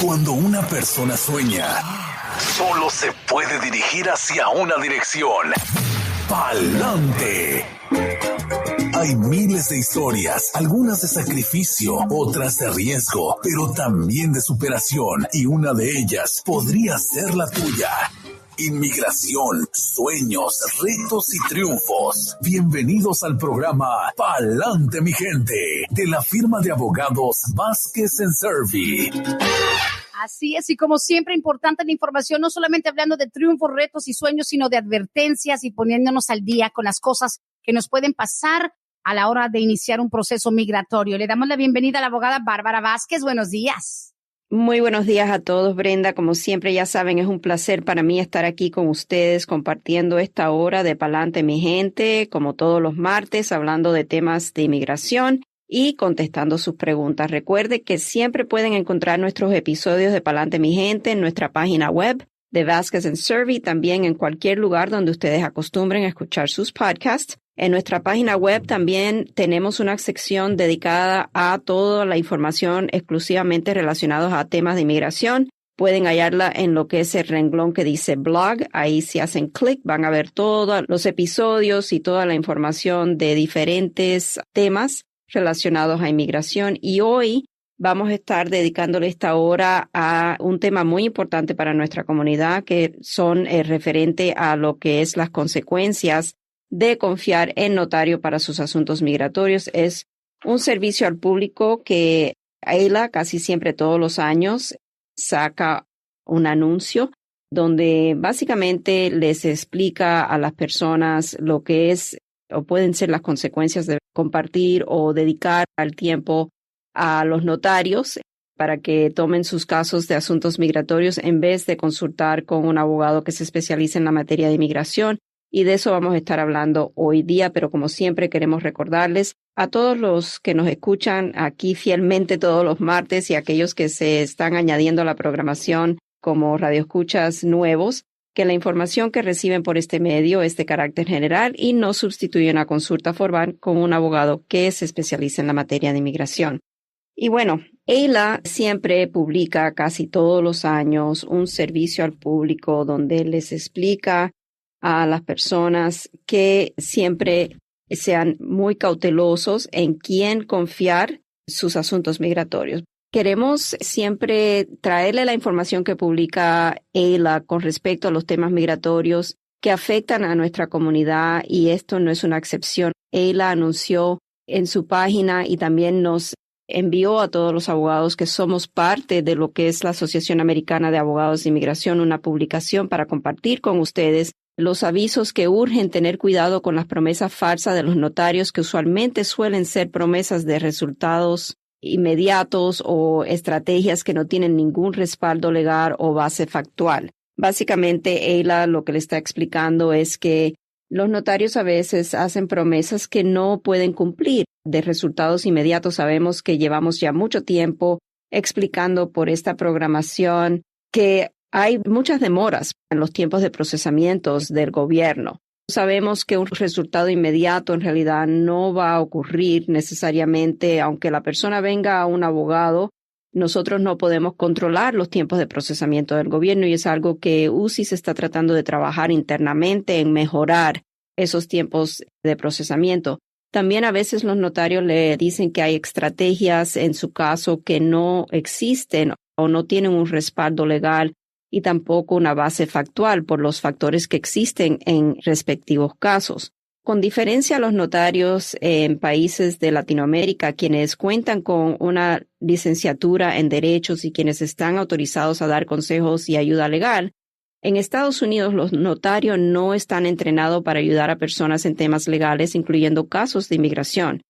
Cuando una persona sueña, solo se puede dirigir hacia una dirección: pa'lante. Hay miles de historias, algunas de sacrificio, otras de riesgo, pero también de superación, y una de ellas podría ser la tuya. Inmigración, sueños, retos y triunfos. Bienvenidos al programa Pa'lante, mi gente, de la firma de abogados Vázquez & Servi. Así es, y como siempre, importante la información, no solamente hablando de triunfos, retos y sueños, sino de advertencias y poniéndonos al día con las cosas que nos pueden pasar a la hora de iniciar un proceso migratorio. Le damos la bienvenida a la abogada Bárbara Vázquez. Buenos días. Muy buenos días a todos, Brenda. Como siempre, ya saben, es un placer para mí estar aquí con ustedes compartiendo esta hora de Pa'lante, mi gente, como todos los martes, hablando de temas de inmigración y contestando sus preguntas. Recuerde que siempre pueden encontrar nuestros episodios de Pa'lante, mi gente en nuestra página web de Vázquez & Servi, también en cualquier lugar donde ustedes acostumbren a escuchar sus podcasts. En nuestra página web también tenemos una sección dedicada a toda la información exclusivamente relacionados a temas de inmigración. Pueden hallarla en lo que es el renglón que dice blog. Ahí si hacen clic van a ver todos los episodios y toda la información de diferentes temas relacionados a inmigración. Y hoy vamos a estar dedicándole esta hora a un tema muy importante para nuestra comunidad, que son referente a lo que es las consecuencias de confiar en notario para sus asuntos migratorios. Es un servicio al público que EILA casi siempre todos los años saca un anuncio donde básicamente les explica a las personas lo que es o pueden ser las consecuencias de compartir o dedicar el tiempo a los notarios para que tomen sus casos de asuntos migratorios en vez de consultar con un abogado que se especialice en la materia de inmigración. Y de eso vamos a estar hablando hoy día, pero como siempre queremos recordarles a todos los que nos escuchan aquí fielmente todos los martes y aquellos que se están añadiendo a la programación como radioescuchas nuevos, que la información que reciben por este medio es de carácter general y no sustituye una consulta formal con un abogado que se especializa en la materia de inmigración. Y bueno, EILA siempre publica casi todos los años un servicio al público donde les explica a las personas que siempre sean muy cautelosos en quién confiar sus asuntos migratorios. Queremos siempre traerle la información que publica EILA con respecto a los temas migratorios que afectan a nuestra comunidad, y esto no es una excepción. EILA anunció en su página y también nos envió a todos los abogados que somos parte de lo que es la Asociación Americana de Abogados de Inmigración una publicación para compartir con ustedes los avisos que urgen tener cuidado con las promesas falsas de los notarios, que usualmente suelen ser promesas de resultados inmediatos o estrategias que no tienen ningún respaldo legal o base factual. Básicamente, EILA lo que le está explicando es que los notarios a veces hacen promesas que no pueden cumplir de resultados inmediatos. Sabemos que llevamos ya mucho tiempo explicando por esta programación que hay muchas demoras en los tiempos de procesamientos del gobierno. Sabemos que un resultado inmediato en realidad no va a ocurrir necesariamente, aunque la persona venga a un abogado. Nosotros no podemos controlar los tiempos de procesamiento del gobierno y es algo que UCIS está tratando de trabajar internamente en mejorar esos tiempos de procesamiento. También a veces los notarios le dicen que hay estrategias en su caso que no existen o no tienen un respaldo legal y tampoco una base factual por los factores que existen en respectivos casos. Con diferencia a los notarios en países de Latinoamérica, quienes cuentan con una licenciatura en derechos y quienes están autorizados a dar consejos y ayuda legal, en Estados Unidos los notarios no están entrenados para ayudar a personas en temas legales, incluyendo casos de inmigración.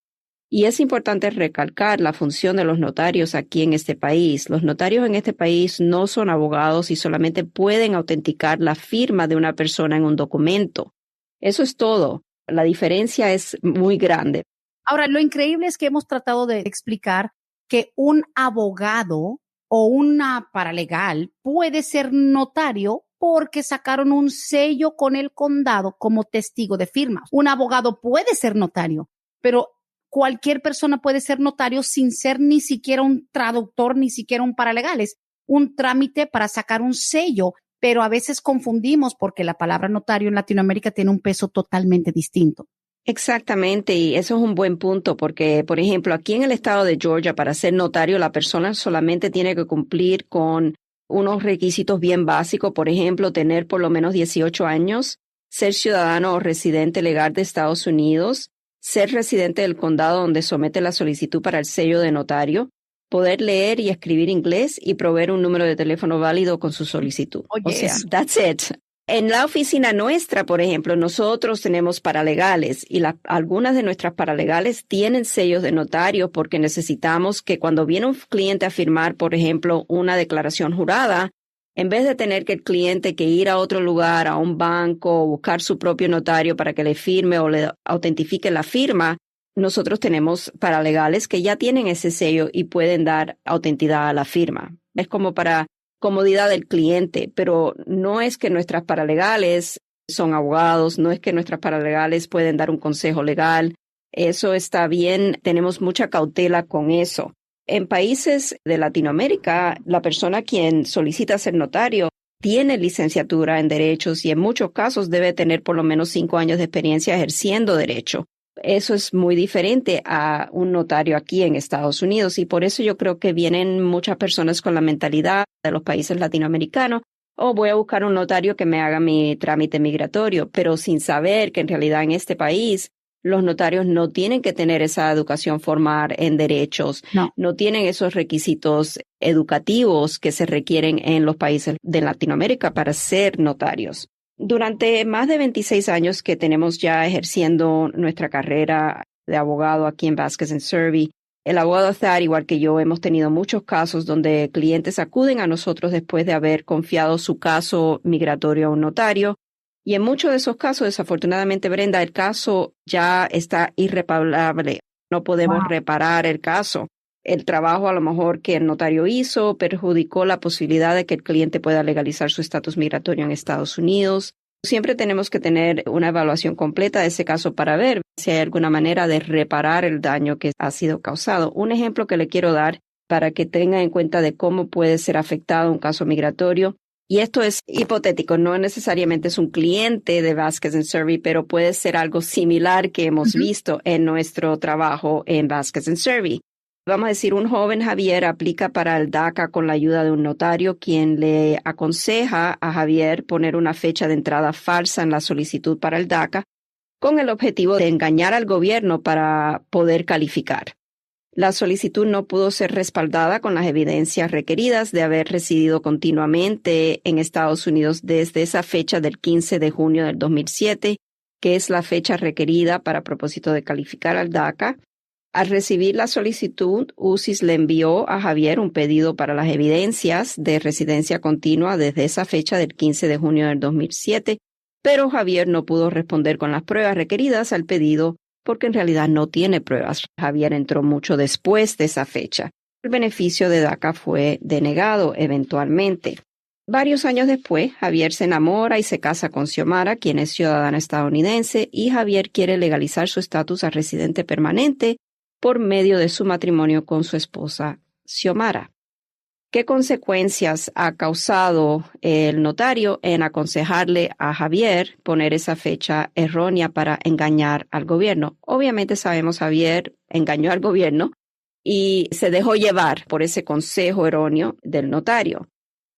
Y es importante recalcar la función de los notarios aquí en este país. Los notarios en este país no son abogados y solamente pueden autenticar la firma de una persona en un documento. Eso es todo. La diferencia es muy grande. Ahora, lo increíble es que hemos tratado de explicar que un abogado o una paralegal puede ser notario porque sacaron un sello con el condado como testigo de firma. Un abogado puede ser notario, pero cualquier persona puede ser notario sin ser ni siquiera un traductor, ni siquiera un paralegal. Es un trámite para sacar un sello, pero a veces confundimos porque la palabra notario en Latinoamérica tiene un peso totalmente distinto. Exactamente, y eso es un buen punto porque, por ejemplo, aquí en el estado de Georgia, para ser notario, la persona solamente tiene que cumplir con unos requisitos bien básicos, por ejemplo, tener por lo menos 18 años, ser ciudadano o residente legal de Estados Unidos, ser residente del condado donde somete la solicitud para el sello de notario, poder leer y escribir inglés y proveer un número de teléfono válido con su solicitud. Oye, O sea, that's it. En la oficina nuestra, por ejemplo, nosotros tenemos paralegales y algunas de nuestras paralegales tienen sellos de notario porque necesitamos que cuando viene un cliente a firmar, por ejemplo, una declaración jurada, en vez de tener que el cliente que ir a otro lugar, a un banco, o buscar su propio notario para que le firme o le autentifique la firma, nosotros tenemos paralegales que ya tienen ese sello y pueden dar autenticidad a la firma. Es como para comodidad del cliente, pero no es que nuestras paralegales son abogados, no es que nuestras paralegales pueden dar un consejo legal. Eso está bien, tenemos mucha cautela con eso. En países de Latinoamérica, la persona quien solicita ser notario tiene licenciatura en derechos y en muchos casos debe tener por lo menos 5 años de experiencia ejerciendo derecho. Eso es muy diferente a un notario aquí en Estados Unidos y por eso yo creo que vienen muchas personas con la mentalidad de los países latinoamericanos, voy a buscar un notario que me haga mi trámite migratorio, pero sin saber que en realidad en este país los notarios no tienen que tener esa educación formal en derechos, no tienen esos requisitos educativos que se requieren en los países de Latinoamérica para ser notarios. Durante más de 26 años que tenemos ya ejerciendo nuestra carrera de abogado aquí en Vasquez and Servi, el abogado Thad, igual que yo, hemos tenido muchos casos donde clientes acuden a nosotros después de haber confiado su caso migratorio a un notario. Y en muchos de esos casos, desafortunadamente, Brenda, el caso ya está irreparable. No podemos reparar el caso. El trabajo a lo mejor que el notario hizo perjudicó la posibilidad de que el cliente pueda legalizar su estatus migratorio en Estados Unidos. Siempre tenemos que tener una evaluación completa de ese caso para ver si hay alguna manera de reparar el daño que ha sido causado. Un ejemplo que le quiero dar para que tenga en cuenta de cómo puede ser afectado un caso migratorio. Y esto es hipotético, no necesariamente es un cliente de Vasquez and Servi, pero puede ser algo similar que hemos visto en nuestro trabajo en Vasquez and Servi. Vamos a decir, un joven Javier aplica para el DACA con la ayuda de un notario quien le aconseja a Javier poner una fecha de entrada falsa en la solicitud para el DACA con el objetivo de engañar al gobierno para poder calificar. La solicitud no pudo ser respaldada con las evidencias requeridas de haber residido continuamente en Estados Unidos desde esa fecha del 15 de junio del 2007, que es la fecha requerida para propósito de calificar al DACA. Al recibir la solicitud, UCIS le envió a Javier un pedido para las evidencias de residencia continua desde esa fecha del 15 de junio del 2007, pero Javier no pudo responder con las pruebas requeridas al pedido porque en realidad no tiene pruebas. Javier entró mucho después de esa fecha. El beneficio de DACA fue denegado eventualmente. Varios años después, Javier se enamora y se casa con Xiomara, quien es ciudadana estadounidense, y Javier quiere legalizar su estatus a residente permanente por medio de su matrimonio con su esposa Xiomara. ¿Qué consecuencias ha causado el notario en aconsejarle a Javier poner esa fecha errónea para engañar al gobierno? Obviamente sabemos Javier engañó al gobierno y se dejó llevar por ese consejo erróneo del notario.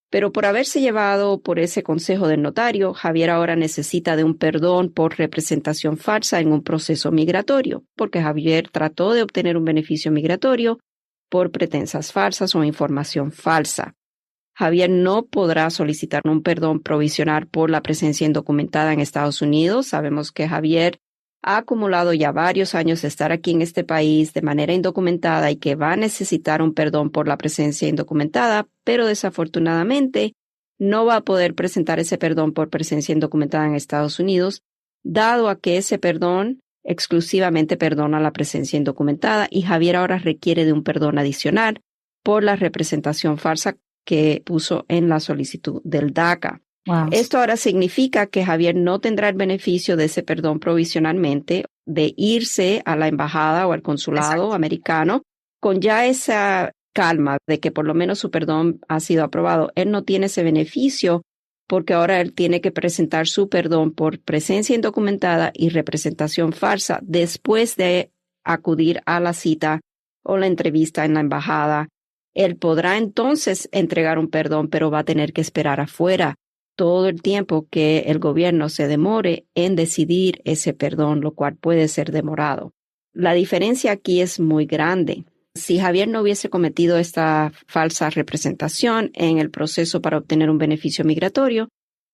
Pero por haberse llevado por ese consejo del notario, Javier ahora necesita de un perdón por representación falsa en un proceso migratorio, porque Javier trató de obtener un beneficio migratorio por pretensas falsas o información falsa. Javier no podrá solicitar un perdón provisional por la presencia indocumentada en Estados Unidos. Sabemos que Javier ha acumulado ya varios años de estar aquí en este país de manera indocumentada y que va a necesitar un perdón por la presencia indocumentada, pero desafortunadamente no va a poder presentar ese perdón por presencia indocumentada en Estados Unidos, dado a que ese perdón exclusivamente perdona la presencia indocumentada y Javier ahora requiere de un perdón adicional por la representación falsa que puso en la solicitud del DACA. Wow. Esto ahora significa que Javier no tendrá el beneficio de ese perdón provisionalmente, de irse a la embajada o al consulado americano con ya esa calma de que por lo menos su perdón ha sido aprobado. Él no tiene ese beneficio porque ahora él tiene que presentar su perdón por presencia indocumentada y representación falsa después de acudir a la cita o la entrevista en la embajada. Él podrá entonces entregar un perdón, pero va a tener que esperar afuera todo el tiempo que el gobierno se demore en decidir ese perdón, lo cual puede ser demorado. La diferencia aquí es muy grande. Si Javier no hubiese cometido esta falsa representación en el proceso para obtener un beneficio migratorio,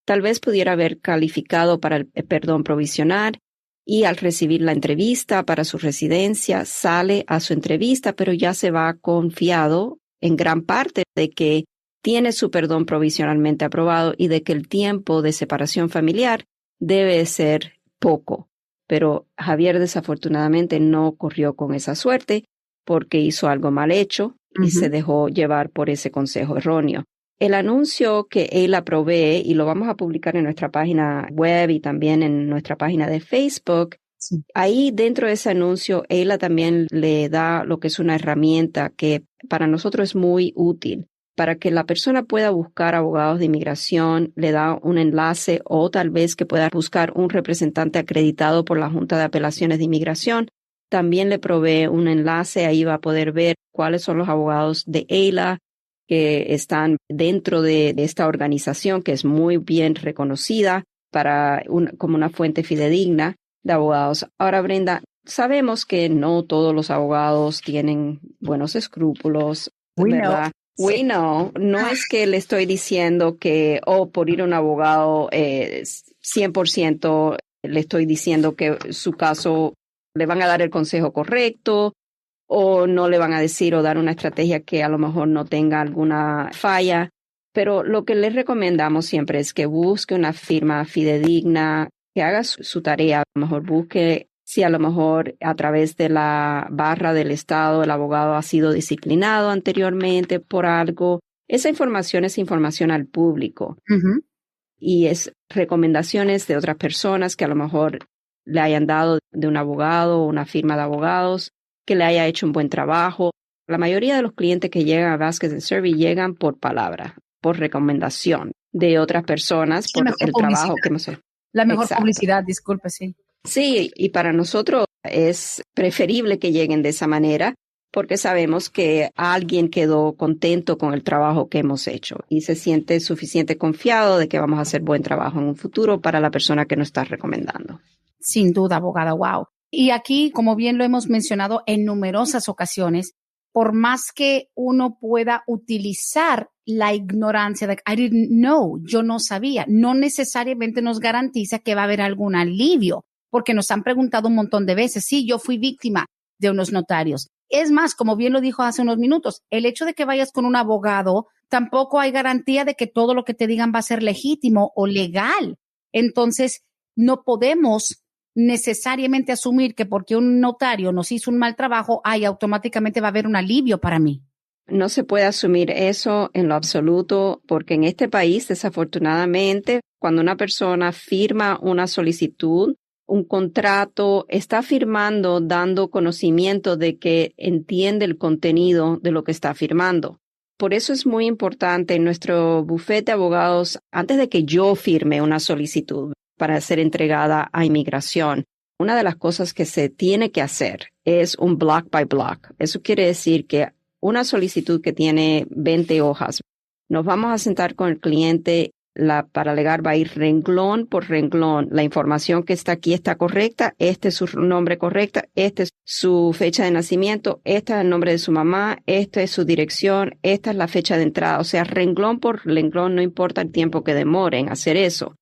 tal vez pudiera haber calificado para el perdón provisional y al recibir la entrevista para su residencia, sale a su entrevista, pero ya se va confiado en gran parte de que tiene su perdón provisionalmente aprobado y de que el tiempo de separación familiar debe ser poco. Pero Javier desafortunadamente no corrió con esa suerte porque hizo algo mal hecho y se dejó llevar por ese consejo erróneo. El anuncio que Ayla provee, y lo vamos a publicar en nuestra página web y también en nuestra página de Facebook, sí. Ahí dentro de ese anuncio, Ayla también le da lo que es una herramienta que para nosotros es muy útil. Para que la persona pueda buscar abogados de inmigración, le da un enlace o tal vez que pueda buscar un representante acreditado por la Junta de Apelaciones de Inmigración. También le provee un enlace, ahí va a poder ver cuáles son los abogados de Ayla que están dentro de esta organización que es muy bien reconocida como una fuente fidedigna de abogados. Ahora, Brenda, sabemos que no todos los abogados tienen buenos escrúpulos, ¿verdad? We know. No es que le estoy diciendo que, por ir a un abogado 100% le estoy diciendo que su caso le van a dar el consejo correcto o no le van a decir o dar una estrategia que a lo mejor no tenga alguna falla. Pero lo que les recomendamos siempre es que busque una firma fidedigna, que haga su tarea. A lo mejor busque si a lo mejor a través de la barra del Estado el abogado ha sido disciplinado anteriormente por algo. Esa información es información al público. Y es recomendaciones de otras personas que a lo mejor le hayan dado de un abogado o una firma de abogados que le haya hecho un buen trabajo. La mayoría de los clientes que llegan a Vasquez & Servi llegan por palabra, por recomendación de otras personas, por el trabajo que hemos hecho. La mejor publicidad, disculpe, sí. Sí, y para nosotros es preferible que lleguen de esa manera porque sabemos que alguien quedó contento con el trabajo que hemos hecho y se siente suficiente confiado de que vamos a hacer buen trabajo en un futuro para la persona que nos está recomendando. Sin duda, abogada, wow. Y aquí, como bien lo hemos mencionado en numerosas ocasiones, por más que uno pueda utilizar la ignorancia de I didn't know, yo no sabía, no necesariamente nos garantiza que va a haber algún alivio, porque nos han preguntado un montón de veces, sí, yo fui víctima de unos notarios. Es más, como bien lo dijo hace unos minutos, el hecho de que vayas con un abogado, tampoco hay garantía de que todo lo que te digan va a ser legítimo o legal. Entonces, no podemos necesariamente asumir que porque un notario nos hizo un mal trabajo, automáticamente va a haber un alivio para mí. No se puede asumir eso en lo absoluto, porque en este país, desafortunadamente, cuando una persona firma una solicitud, un contrato, está firmando dando conocimiento de que entiende el contenido de lo que está firmando. Por eso es muy importante en nuestro bufete de abogados, antes de que yo firme una solicitud para ser entregada a inmigración, una de las cosas que se tiene que hacer es un block by block. Eso quiere decir que una solicitud que tiene 20 hojas, nos vamos a sentar con el cliente. La paralegal va a ir renglón por renglón. La información que está aquí está correcta. Este es su nombre correcta. Esta es su fecha de nacimiento. Este es el nombre de su mamá. Esta es su dirección. Esta es la fecha de entrada. O sea, renglón por renglón, no importa el tiempo que demore en hacer eso.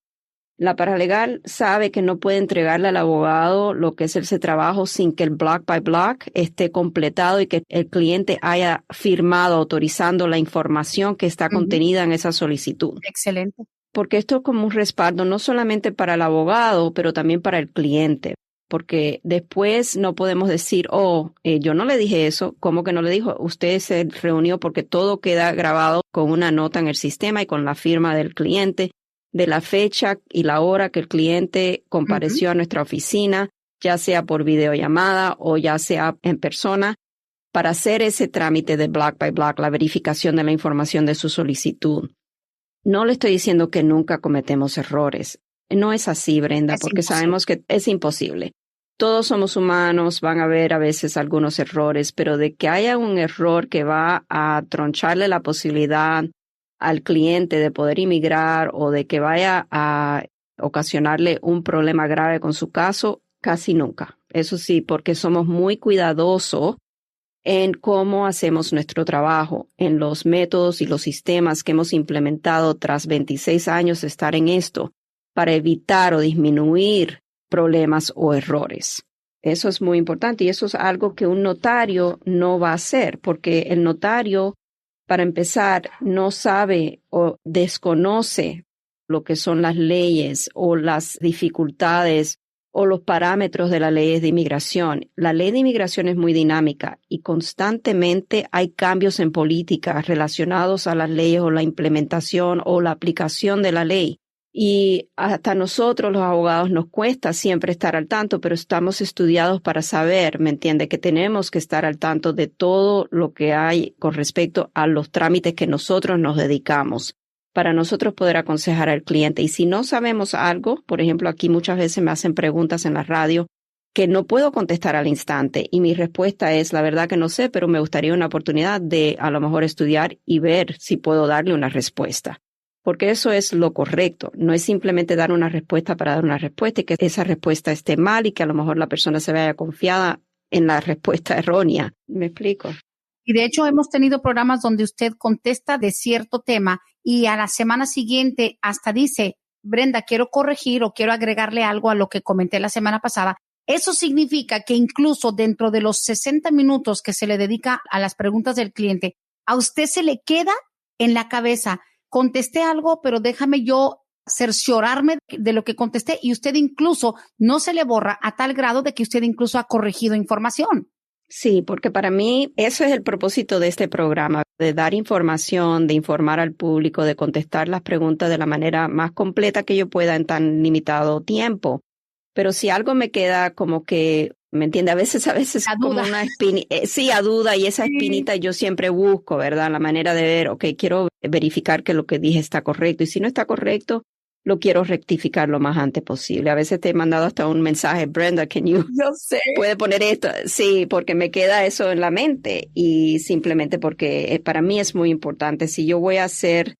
La paralegal sabe que no puede entregarle al abogado lo que es ese trabajo sin que el block by block esté completado y que el cliente haya firmado autorizando la información que está contenida en esa solicitud. Excelente. Porque esto es como un respaldo no solamente para el abogado, pero también para el cliente. Porque después no podemos decir, yo no le dije eso. ¿Cómo que no le dijo? Usted se reunió porque todo queda grabado con una nota en el sistema y con la firma del cliente, de la fecha y la hora que el cliente compareció a nuestra oficina, ya sea por videollamada o ya sea en persona, para hacer ese trámite de block by block, la verificación de la información de su solicitud. No le estoy diciendo que nunca cometemos errores. No es así, Brenda, porque sabemos que es imposible. Todos somos humanos, van a haber a veces algunos errores, pero de que haya un error que va a troncharle la posibilidad al cliente de poder inmigrar o de que vaya a ocasionarle un problema grave con su caso, casi nunca. Eso sí, porque somos muy cuidadosos en cómo hacemos nuestro trabajo, en los métodos y los sistemas que hemos implementado tras 26 años de estar en esto para evitar o disminuir problemas o errores. Eso es muy importante y eso es algo que un notario no va a hacer, porque el notario, para empezar, no sabe o desconoce lo que son las leyes o las dificultades o los parámetros de las leyes de inmigración. La ley de inmigración es muy dinámica y constantemente hay cambios en políticas relacionados a las leyes o la implementación o la aplicación de la ley. Y hasta nosotros los abogados nos cuesta siempre estar al tanto, pero estamos estudiados para saber, ¿me entiende? Que tenemos que estar al tanto de todo lo que hay con respecto a los trámites que nosotros nos dedicamos para nosotros poder aconsejar al cliente. Y si no sabemos algo, por ejemplo, aquí muchas veces me hacen preguntas en la radio que no puedo contestar al instante y mi respuesta es, la verdad que no sé, pero me gustaría una oportunidad de a lo mejor estudiar y ver si puedo darle una respuesta. Porque eso es lo correcto. No es simplemente dar una respuesta para dar una respuesta y que esa respuesta esté mal y que a lo mejor la persona se vaya confiada en la respuesta errónea. ¿Me explico? Y de hecho hemos tenido programas donde usted contesta de cierto tema y a la semana siguiente hasta dice, Brenda, quiero corregir o quiero agregarle algo a lo que comenté la semana pasada. Eso significa que incluso dentro de los 60 minutos que se le dedica a las preguntas del cliente, a usted se le queda en la cabeza, contesté algo, pero déjame yo cerciorarme de lo que contesté y usted incluso no se le borra a tal grado de que usted incluso ha corregido información. Sí, porque para mí eso es el propósito de este programa, de dar información, de informar al público, de contestar las preguntas de la manera más completa que yo pueda en tan limitado tiempo. Pero si algo me queda como que, ¿me entiende? A veces como una espinita, sí, a duda, y esa espinita yo siempre busco, ¿verdad? La manera de ver, ok, quiero verificar que lo que dije está correcto, y si no está correcto, lo quiero rectificar lo más antes posible. A veces te he mandado hasta un mensaje, Brenda, yo sé. ¿Puede poner esto? Sí, porque me queda eso en la mente, y simplemente porque para mí es muy importante. Si yo voy a hacer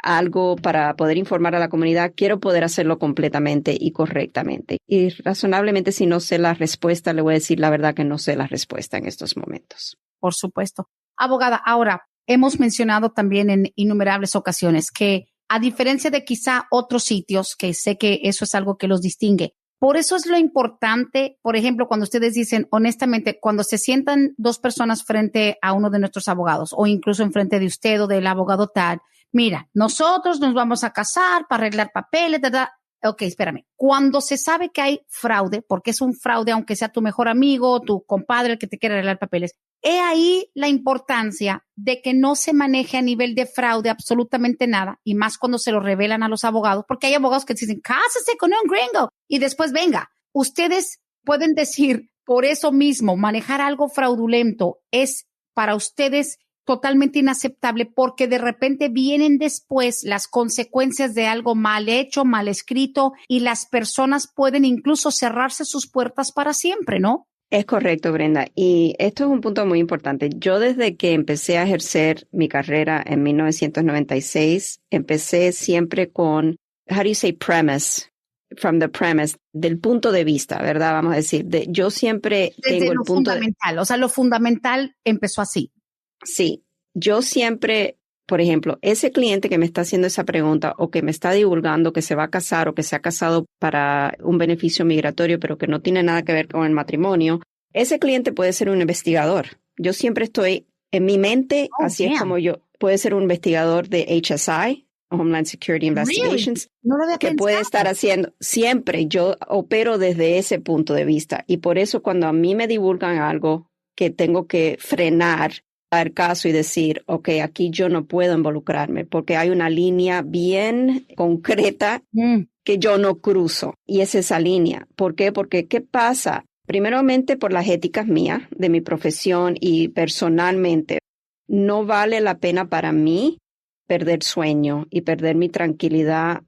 algo para poder informar a la comunidad, quiero poder hacerlo completamente y correctamente. Y razonablemente, si no sé la respuesta, le voy a decir la verdad que no sé la respuesta en estos momentos. Por supuesto. Abogada, ahora, hemos mencionado también en innumerables ocasiones que a diferencia de quizá otros sitios, que sé que eso es algo que los distingue, por eso es lo importante, por ejemplo, cuando ustedes dicen, honestamente, cuando se sientan dos personas frente a uno de nuestros abogados o incluso enfrente de usted o del abogado tal, mira, nosotros nos vamos a casar para arreglar papeles, ¿verdad? Ok, espérame. Cuando se sabe que hay fraude, porque es un fraude, aunque sea tu mejor amigo, tu compadre el que te quiere arreglar papeles, he ahí la importancia de que no se maneje a nivel de fraude absolutamente nada, y más cuando se lo revelan a los abogados, porque hay abogados que dicen, cásese con un gringo, y después venga. Ustedes pueden decir, por eso mismo, manejar algo fraudulento es para ustedes totalmente inaceptable, porque de repente vienen después las consecuencias de algo mal hecho, mal escrito, y las personas pueden incluso cerrarse sus puertas para siempre, ¿no? Es correcto, Brenda. Y esto es un punto muy importante. Yo desde que empecé a ejercer mi carrera en 1996, empecé siempre con, how do you say premise? From the premise, del punto de vista, ¿verdad? Vamos a decir, yo siempre desde tengo el punto fundamental, o sea, lo fundamental empezó así. Sí, yo siempre, por ejemplo, ese cliente que me está haciendo esa pregunta o que me está divulgando que se va a casar o que se ha casado para un beneficio migratorio, pero que no tiene nada que ver con el matrimonio, ese cliente puede ser un investigador. Yo siempre estoy en mi mente, así es como yo, puede ser un investigador de HSI, Homeland Security Investigations, no lo había que pensado. puede estar haciendo, siempre yo opero desde ese punto de vista. Y por eso cuando a mí me divulgan algo que tengo que frenar, dar caso y decir, ok, aquí yo no puedo involucrarme porque hay una línea bien concreta que yo no cruzo. Y es esa línea. ¿Por qué? Porque ¿qué pasa? Primeramente, por las éticas mías, de mi profesión y personalmente, no vale la pena para mí perder sueño y perder mi tranquilidad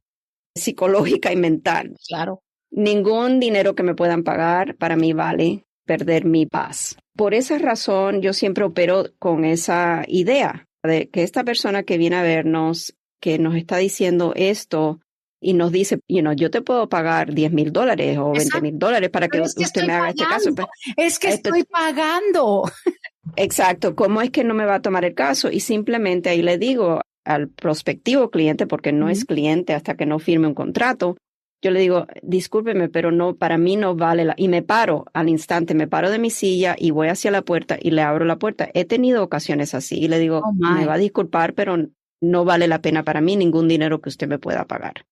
psicológica y mental. Claro. Ningún dinero que me puedan pagar para mí vale perder mi paz. Por esa razón, yo siempre opero con esa idea de que esta persona que viene a vernos, que nos está diciendo esto y nos dice, yo te puedo pagar $10,000 o $20,000 para que usted me haga este caso. Es que estoy pagando. Exacto. ¿Cómo es que no me va a tomar el caso? Y simplemente ahí le digo al prospectivo cliente, porque no es cliente hasta que no firme un contrato, yo le digo, discúlpeme, pero no, para mí no vale y me paro al instante, me paro de mi silla y voy hacia la puerta y le abro la puerta. He tenido ocasiones así y le digo, me va a disculpar, pero no vale la pena para mí ningún dinero que usted me pueda pagar.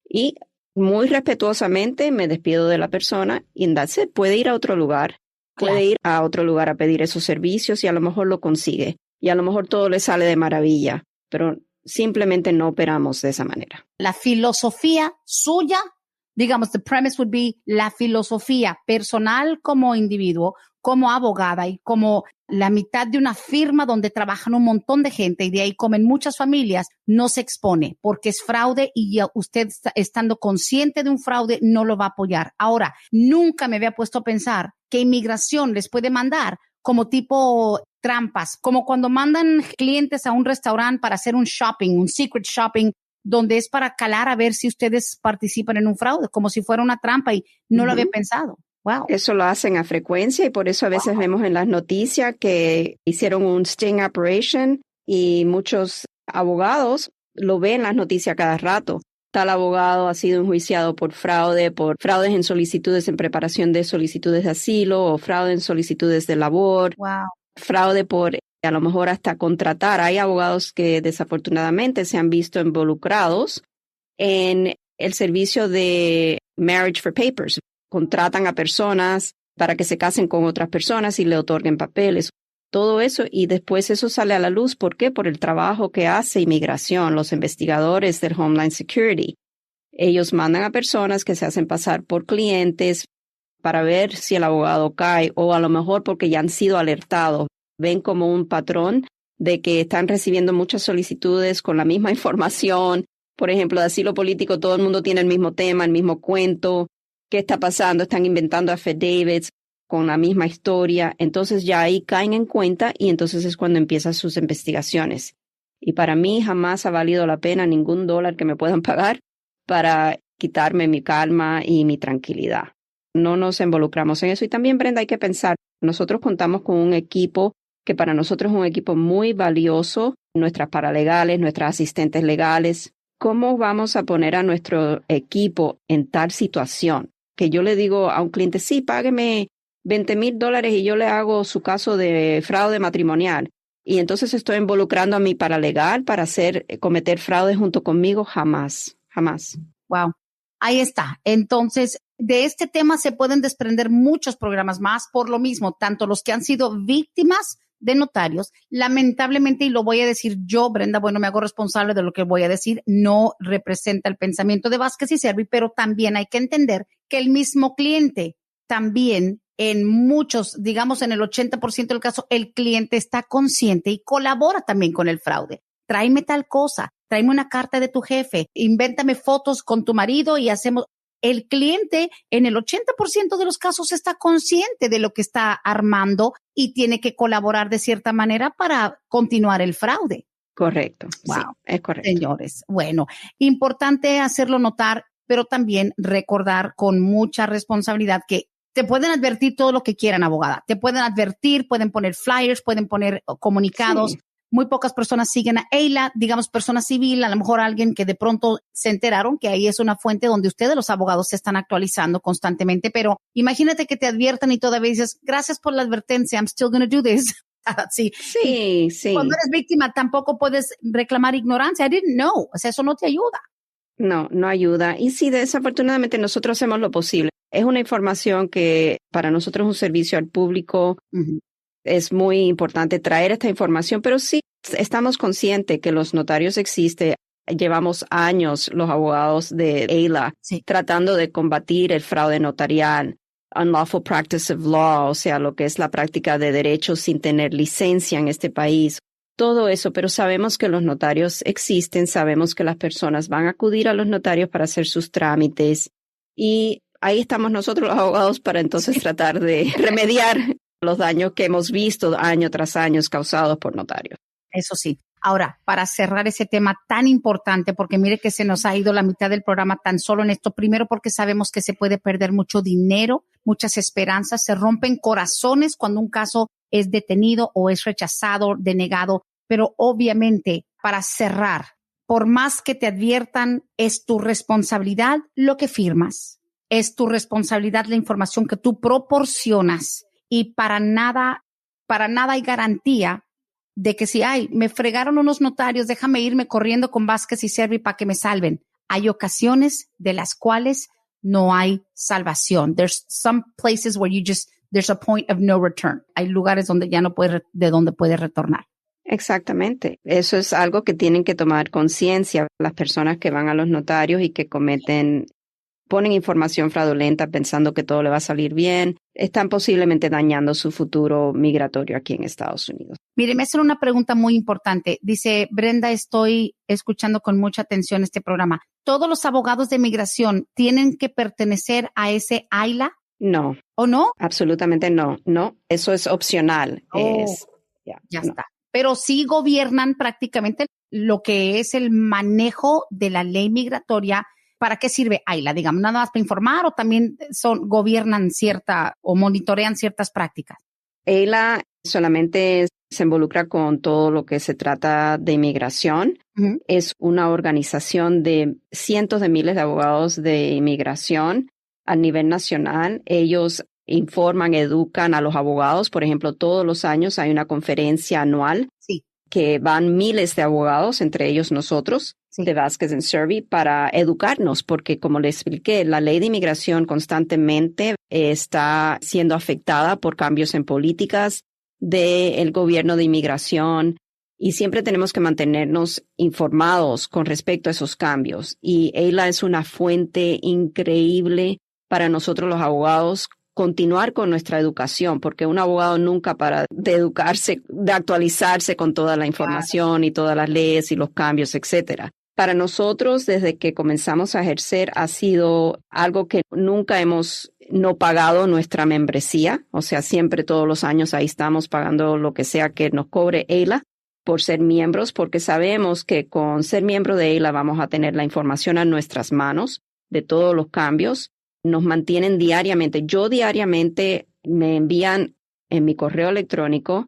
Y muy respetuosamente me despido de la persona y puede ir a otro lugar. Puede ir a otro lugar a pedir esos servicios y a lo mejor lo consigue. Y a lo mejor todo le sale de maravilla, pero simplemente no operamos de esa manera. La filosofía suya, digamos, the premise would be la filosofía personal como individuo, como abogada y como la mitad de una firma donde trabajan un montón de gente y de ahí comen muchas familias, no se expone porque es fraude y usted estando consciente de un fraude no lo va a apoyar. Ahora, nunca me había puesto a pensar que inmigración les puede mandar como tipo trampas, como cuando mandan clientes a un restaurante para hacer un shopping, un secret shopping, donde es para calar a ver si ustedes participan en un fraude, como si fuera una trampa y no lo había pensado. Wow. Eso lo hacen a frecuencia y por eso a veces vemos en las noticias que hicieron un sting operation y muchos abogados lo ven en las noticias cada rato. Tal abogado ha sido enjuiciado por fraudes en solicitudes en preparación de solicitudes de asilo o fraude en solicitudes de labor. Wow. Fraude por a lo mejor hasta contratar. Hay abogados que desafortunadamente se han visto involucrados en el servicio de Marriage for Papers. Contratan a personas para que se casen con otras personas y le otorguen papeles. Todo eso y después eso sale a la luz. ¿Por qué? Por el trabajo que hace inmigración, los investigadores del Homeland Security. Ellos mandan a personas que se hacen pasar por clientes para ver si el abogado cae o a lo mejor porque ya han sido alertados. Ven como un patrón de que están recibiendo muchas solicitudes con la misma información. Por ejemplo, de asilo político, todo el mundo tiene el mismo tema, el mismo cuento. ¿Qué está pasando? Están inventando affidavits con la misma historia. Entonces ya ahí caen en cuenta y entonces es cuando empiezan sus investigaciones. Y para mí jamás ha valido la pena ningún dólar que me puedan pagar para quitarme mi calma y mi tranquilidad. No nos involucramos en eso. Y también, Brenda, hay que pensar, nosotros contamos con un equipo que para nosotros es un equipo muy valioso, nuestras paralegales, nuestras asistentes legales. ¿Cómo vamos a poner a nuestro equipo en tal situación? Que yo le digo a un cliente, sí, págueme $20,000 y yo le hago su caso de fraude matrimonial. Y entonces estoy involucrando a mi paralegal para cometer fraude junto conmigo. Jamás, jamás. Wow. Ahí está. Entonces, de este tema se pueden desprender muchos programas más por lo mismo, tanto los que han sido víctimas de notarios, lamentablemente, y lo voy a decir yo, Brenda, bueno, me hago responsable de lo que voy a decir, no representa el pensamiento de Vázquez y Servi, pero también hay que entender que el mismo cliente también en muchos, digamos en el 80% del caso, el cliente está consciente y colabora también con el fraude. Tráeme tal cosa, tráeme una carta de tu jefe, invéntame fotos con tu marido y hacemos. El cliente en el 80% de los casos está consciente de lo que está armando y tiene que colaborar de cierta manera para continuar el fraude. Correcto. Wow. Sí, es correcto. Señores, bueno, importante hacerlo notar, pero también recordar con mucha responsabilidad que te pueden advertir todo lo que quieran, abogada. Te pueden advertir, pueden poner flyers, pueden poner comunicados. Sí. Muy pocas personas siguen a EILA, digamos persona civil, a lo mejor alguien que de pronto se enteraron que ahí es una fuente donde ustedes los abogados se están actualizando constantemente, pero imagínate que te adviertan y todavía dices, gracias por la advertencia, I'm still going to do this. Sí. Sí. Cuando eres víctima tampoco puedes reclamar ignorancia. I didn't know. O sea, eso no te ayuda. No ayuda. Y sí, desafortunadamente nosotros hacemos lo posible. Es una información que para nosotros es un servicio al público. Uh-huh. Es muy importante traer esta información, pero sí estamos conscientes que los notarios existen. Llevamos años los abogados de EILA tratando de combatir el fraude notarial. unlawful practice of law, o sea, lo que es la práctica de derecho sin tener licencia en este país. Todo eso, pero sabemos que los notarios existen, sabemos que las personas van a acudir a los notarios para hacer sus trámites y ahí estamos nosotros los abogados para entonces tratar de remediar los daños que hemos visto año tras año causados por notarios. Eso sí. Ahora, para cerrar ese tema tan importante, porque mire que se nos ha ido la mitad del programa tan solo en esto, primero porque sabemos que se puede perder mucho dinero, muchas esperanzas, se rompen corazones cuando un caso es detenido o es rechazado, denegado, pero obviamente para cerrar, por más que te adviertan, es tu responsabilidad lo que firmas, es tu responsabilidad la información que tú proporcionas y para nada hay garantía de que si, me fregaron unos notarios, déjame irme corriendo con Vázquez y Servi para que me salven. Hay ocasiones de las cuales no hay salvación. There's some places where there's a point of no return. Hay lugares donde ya no puedes, de donde puedes retornar. Exactamente. Eso es algo que tienen que tomar conciencia las personas que van a los notarios y que ponen información fraudulenta pensando que todo le va a salir bien, están posiblemente dañando su futuro migratorio aquí en Estados Unidos. Mire, me hacen una pregunta muy importante. Dice, Brenda, estoy escuchando con mucha atención este programa. ¿Todos los abogados de migración tienen que pertenecer a ese AILA? No. ¿O no? Absolutamente no. No, eso es opcional. Ya está. Pero sí gobiernan prácticamente lo que es el manejo de la ley migratoria. ¿Para qué sirve AILA? Digamos, nada más para informar o también gobiernan o monitorean ciertas prácticas. AILA solamente se involucra con todo lo que se trata de inmigración. Uh-huh. Es una organización de cientos de miles de abogados de inmigración a nivel nacional. Ellos informan, educan a los abogados. Por ejemplo, todos los años hay una conferencia anual que van miles de abogados, entre ellos nosotros, de Vázquez and Servi, para educarnos, porque como les expliqué, la ley de inmigración constantemente está siendo afectada por cambios en políticas del gobierno de inmigración y siempre tenemos que mantenernos informados con respecto a esos cambios. Y AILA es una fuente increíble para nosotros los abogados continuar con nuestra educación, porque un abogado nunca para de educarse, de actualizarse con toda la información y todas las leyes y los cambios, etcétera. Para nosotros, desde que comenzamos a ejercer, ha sido algo que nunca hemos no pagado nuestra membresía. O sea, siempre todos los años ahí estamos pagando lo que sea que nos cobre AILA por ser miembros, porque sabemos que con ser miembro de AILA vamos a tener la información a nuestras manos de todos los cambios. Nos mantienen diariamente. Yo diariamente me envían en mi correo electrónico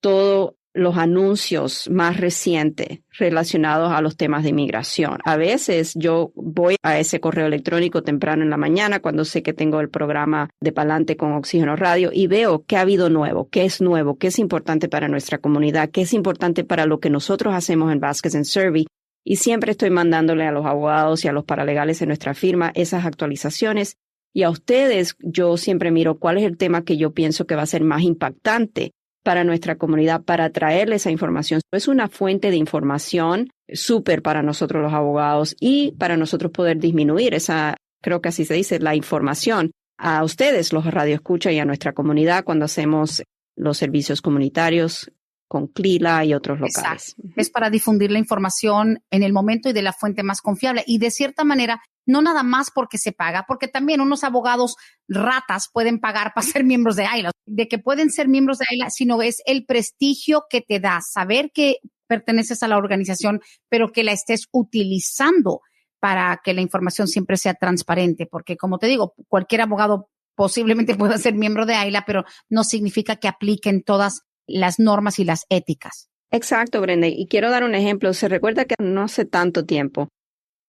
todos los anuncios más recientes relacionados a los temas de inmigración. A veces yo voy a ese correo electrónico temprano en la mañana cuando sé que tengo el programa de Palante con Oxígeno Radio y veo qué ha habido nuevo, qué es importante para nuestra comunidad, qué es importante para lo que nosotros hacemos en Vázquez and Servi. Y siempre estoy mandándole a los abogados y a los paralegales de nuestra firma esas actualizaciones. Y a ustedes, yo siempre miro cuál es el tema que yo pienso que va a ser más impactante para nuestra comunidad, para traerle esa información. Es una fuente de información súper para nosotros los abogados y para nosotros poder disminuir esa, creo que así se dice, la información a ustedes, los radioescuchas, y a nuestra comunidad cuando hacemos los servicios comunitarios con CLILA y otros locales. Exacto. Es para difundir la información en el momento y de la fuente más confiable. Y de cierta manera, no nada más porque se paga, porque también unos abogados ratas pueden pagar para ser miembros de AILA. De que pueden ser miembros de AILA, sino es el prestigio que te da saber que perteneces a la organización, pero que la estés utilizando para que la información siempre sea transparente. Porque, como te digo, cualquier abogado posiblemente pueda ser miembro de AILA, pero no significa que apliquen todas las normas y las éticas. Exacto, Brenda. Y quiero dar un ejemplo. Se recuerda que no hace tanto tiempo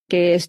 que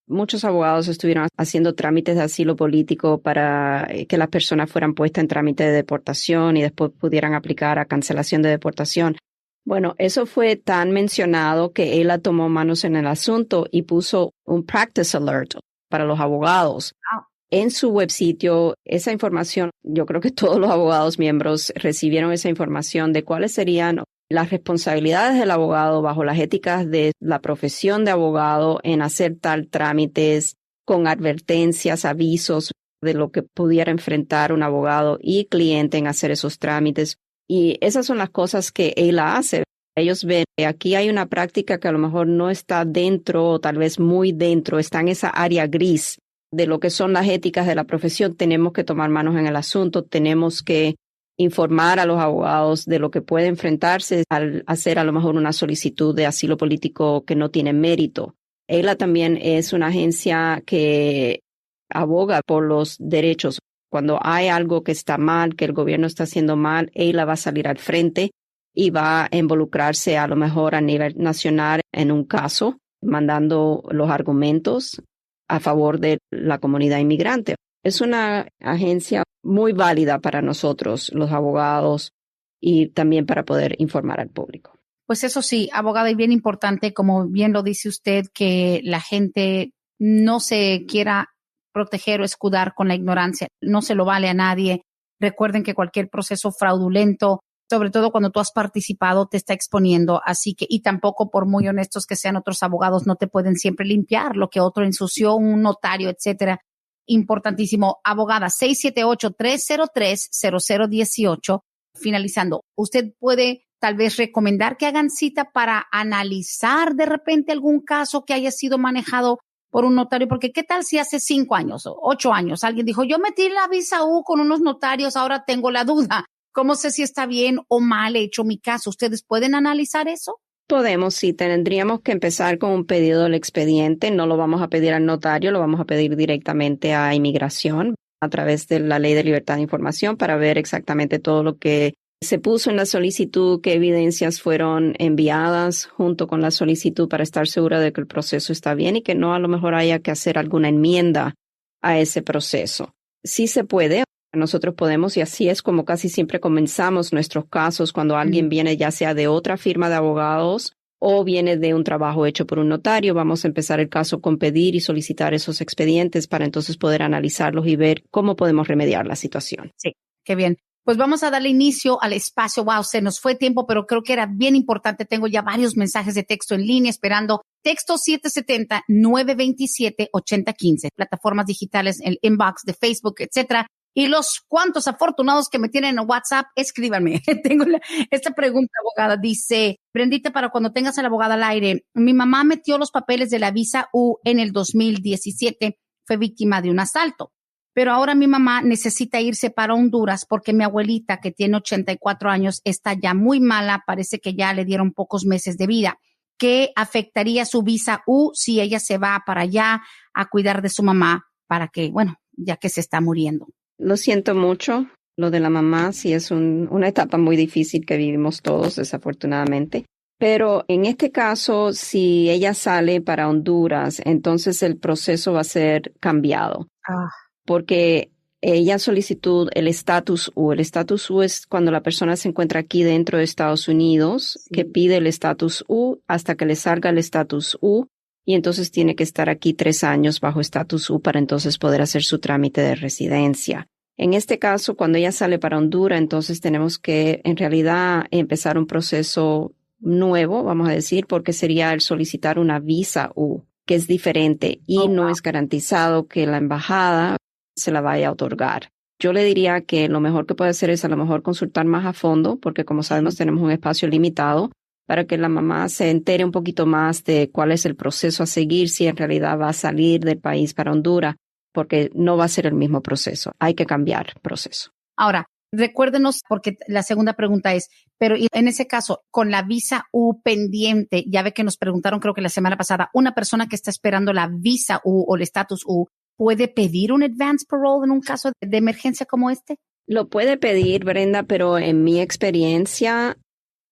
muchos abogados estuvieron haciendo trámites de asilo político para que las personas fueran puestas en trámite de deportación y después pudieran aplicar a cancelación de deportación. Bueno, eso fue tan mencionado que él tomó manos en el asunto y puso un practice alert para los abogados. Wow. En su web sitio, esa información, yo creo que todos los abogados miembros recibieron esa información de cuáles serían las responsabilidades del abogado bajo las éticas de la profesión de abogado en hacer tal trámites con advertencias, avisos. de lo que pudiera enfrentar un abogado y cliente en hacer esos trámites. Y esas son las cosas que EILA hace. Ellos ven que aquí hay una práctica que a lo mejor no está dentro o tal vez muy dentro, está en esa área gris de lo que son las éticas de la profesión. Tenemos que tomar manos en el asunto, tenemos que informar a los abogados de lo que puede enfrentarse al hacer a lo mejor una solicitud de asilo político que no tiene mérito. EILA también es una agencia que aboga por los derechos. Cuando hay algo que está mal, que el gobierno está haciendo mal, EILA va a salir al frente y va a involucrarse a lo mejor a nivel nacional en un caso, mandando los argumentos a favor de la comunidad inmigrante. Es una agencia muy válida para nosotros, los abogados, y también para poder informar al público. Pues eso sí, abogada, y bien importante, como bien lo dice usted, que la gente no se quiera proteger o escudar con la ignorancia. No se lo vale a nadie. Recuerden que cualquier proceso fraudulento, sobre todo cuando tú has participado, te está exponiendo. Así que, y tampoco por muy honestos que sean otros abogados, no te pueden siempre limpiar lo que otro ensució, un notario, etcétera. Importantísimo. Abogada, 678-303-0018. Finalizando, usted puede tal vez recomendar que hagan cita para analizar de repente algún caso que haya sido manejado por un notario, porque ¿qué tal si hace 5 años o 8 años alguien dijo, yo metí la visa U con unos notarios, ahora tengo la duda? ¿Cómo sé si está bien o mal hecho mi caso? ¿Ustedes pueden analizar eso? Podemos, sí, tendríamos que empezar con un pedido del expediente. No lo vamos a pedir al notario, lo vamos a pedir directamente a inmigración a través de la Ley de Libertad de Información para ver exactamente todo lo que se puso en la solicitud, qué evidencias fueron enviadas junto con la solicitud para estar segura de que el proceso está bien y que no a lo mejor haya que hacer alguna enmienda a ese proceso. Sí se puede. Nosotros podemos, y así es como casi siempre comenzamos nuestros casos cuando alguien viene ya sea de otra firma de abogados o viene de un trabajo hecho por un notario. Vamos a empezar el caso con pedir y solicitar esos expedientes para entonces poder analizarlos y ver cómo podemos remediar la situación. Sí, qué bien. Pues vamos a darle inicio al espacio. Wow, se nos fue tiempo, pero creo que era bien importante. Tengo ya varios mensajes de texto en línea esperando. Texto 770-927-8015. Plataformas digitales, el inbox de Facebook, etcétera. Y los cuantos afortunados que me tienen en WhatsApp, escríbanme. Tengo esta pregunta, abogada. Dice, Brendita, para cuando tengas a la abogada al aire, mi mamá metió los papeles de la visa U en el 2017. Fue víctima de un asalto. Pero ahora mi mamá necesita irse para Honduras porque mi abuelita, que tiene 84 años, está ya muy mala. Parece que ya le dieron pocos meses de vida. ¿Qué afectaría su visa U si ella se va para allá a cuidar de su mamá para que, bueno, ya que se está muriendo? Lo siento mucho. Lo de la mamá sí es una etapa muy difícil que vivimos todos, desafortunadamente. Pero en este caso, si ella sale para Honduras, entonces el proceso va a ser cambiado. Porque ella solicitó el estatus U. El estatus U es cuando la persona se encuentra aquí dentro de Estados Unidos, que pide el estatus U hasta que le salga el estatus U. Y entonces tiene que estar aquí 3 años bajo estatus U para entonces poder hacer su trámite de residencia. En este caso, cuando ella sale para Honduras, entonces tenemos que en realidad empezar un proceso nuevo, vamos a decir, porque sería el solicitar una visa U, que es diferente y no es garantizado que la embajada se la vaya a otorgar. Yo le diría que lo mejor que puede hacer es a lo mejor consultar más a fondo, porque como sabemos tenemos un espacio limitado, para que la mamá se entere un poquito más de cuál es el proceso a seguir, si en realidad va a salir del país para Honduras, porque no va a ser el mismo proceso. Hay que cambiar el proceso. Ahora, recuérdenos, porque la segunda pregunta es, pero en ese caso, con la visa U pendiente, ya ve que nos preguntaron, creo que la semana pasada, una persona que está esperando la visa U o el estatus U, ¿puede pedir un advance parole en un caso de emergencia como este? Lo puede pedir, Brenda, pero en mi experiencia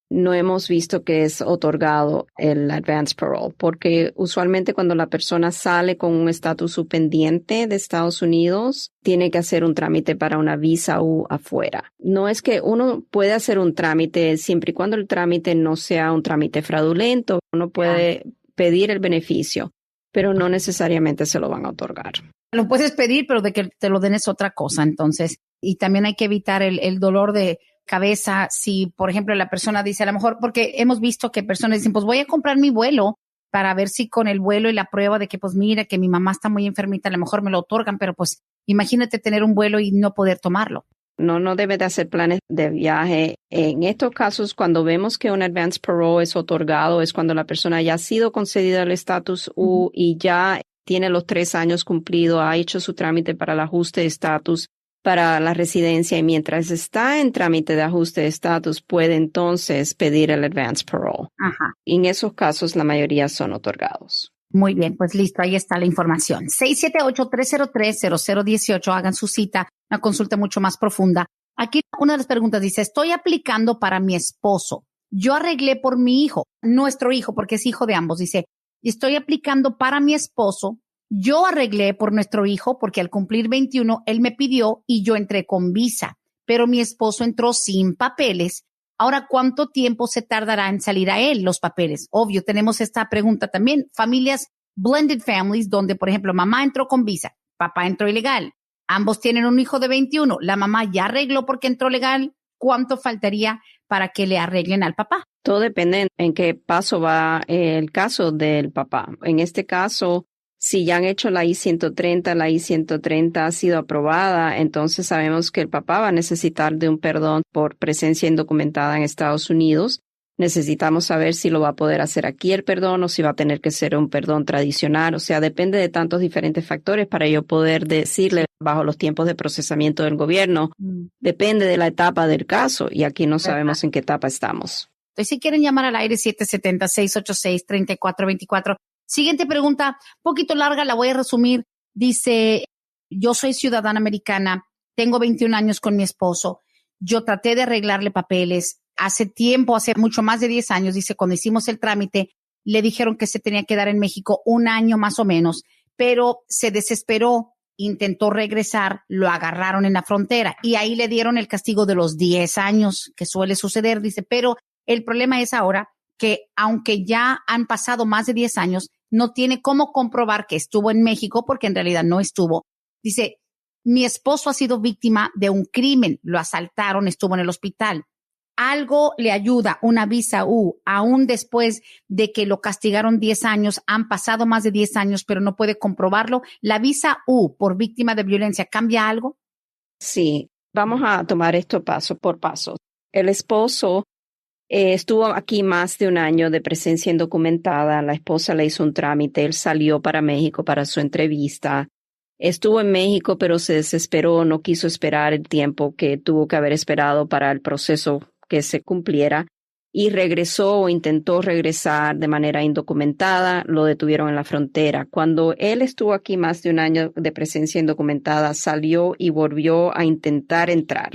no hemos visto que es otorgado el advance parole, porque usualmente cuando la persona sale con un estatus U pendiente de Estados Unidos, tiene que hacer un trámite para una visa U afuera. No es que uno puede hacer un trámite siempre y cuando el trámite no sea un trámite fraudulento, uno puede pedir el beneficio, pero no necesariamente se lo van a otorgar. Lo puedes pedir, pero de que te lo den es otra cosa, entonces. Y también hay que evitar el dolor de cabeza si, por ejemplo, la persona dice a lo mejor, porque hemos visto que personas dicen, pues voy a comprar mi vuelo para ver si con el vuelo y la prueba de que, pues mira, que mi mamá está muy enfermita, a lo mejor me lo otorgan, pero pues Imagínate tener un vuelo y no poder tomarlo. No debe de hacer planes de viaje. En estos casos, cuando vemos que un advance parole es otorgado, es cuando la persona ya ha sido concedida el estatus U y ya tiene los 3 años cumplidos, ha hecho su trámite para el ajuste de estatus para la residencia y mientras está en trámite de ajuste de estatus puede entonces pedir el advance parole. Ajá. En esos casos, la mayoría son otorgados. Muy bien, pues listo, ahí está la información. 678-303-0018, hagan su cita, una consulta mucho más profunda. Aquí una de las preguntas dice, estoy aplicando para mi esposo. Yo arreglé por mi hijo, nuestro hijo, porque es hijo de ambos. Dice, estoy aplicando para mi esposo. Yo arreglé por nuestro hijo porque al cumplir 21, él me pidió y yo entré con visa, pero mi esposo entró sin papeles. Ahora, ¿cuánto tiempo se tardará en salir a él los papeles? Obvio, tenemos esta pregunta también. Familias, blended families, donde, por ejemplo, mamá entró con visa, papá entró ilegal. Ambos tienen un hijo de 21. La mamá ya arregló porque entró legal. ¿Cuánto faltaría para que le arreglen al papá? Todo depende en qué paso va el caso del papá. En este caso, si ya han hecho la I-130 ha sido aprobada, entonces sabemos que el papá va a necesitar de un perdón por presencia indocumentada en Estados Unidos. Necesitamos saber si lo va a poder hacer aquí el perdón o si va a tener que ser un perdón tradicional. O sea, depende de tantos diferentes factores para yo poder decirle bajo los tiempos de procesamiento del gobierno. Depende de la etapa del caso y aquí no sabemos en qué etapa estamos. Entonces, si quieren llamar al aire 770-686-3424. Siguiente pregunta, poquito larga, la voy a resumir. Dice, yo soy ciudadana americana, tengo 21 años con mi esposo. Yo traté de arreglarle papeles. Hace tiempo, hace mucho más de 10 años, dice, cuando hicimos el trámite, le dijeron que se tenía que dar en México 1 año más o menos, pero se desesperó, intentó regresar, lo agarraron en la frontera y ahí le dieron el castigo de los 10 años, que suele suceder, dice, pero el problema es ahora que aunque ya han pasado más de 10 años, no tiene cómo comprobar que estuvo en México porque en realidad no estuvo. Dice, mi esposo ha sido víctima de un crimen, lo asaltaron, estuvo en el hospital. ¿Algo le ayuda una visa U aún después de que lo castigaron 10 años? Han pasado más de 10 años, pero no puede comprobarlo. ¿La visa U por víctima de violencia cambia algo? Sí, vamos a tomar esto paso por paso. El esposo estuvo aquí más de 1 año de presencia indocumentada. La esposa le hizo un trámite. Él salió para México para su entrevista. Estuvo en México, pero se desesperó, no quiso esperar el tiempo que tuvo que haber esperado para el proceso que se cumpliera y regresó o intentó regresar de manera indocumentada. Lo detuvieron en la frontera. Cuando él estuvo aquí más de 1 año de presencia indocumentada, salió y volvió a intentar entrar.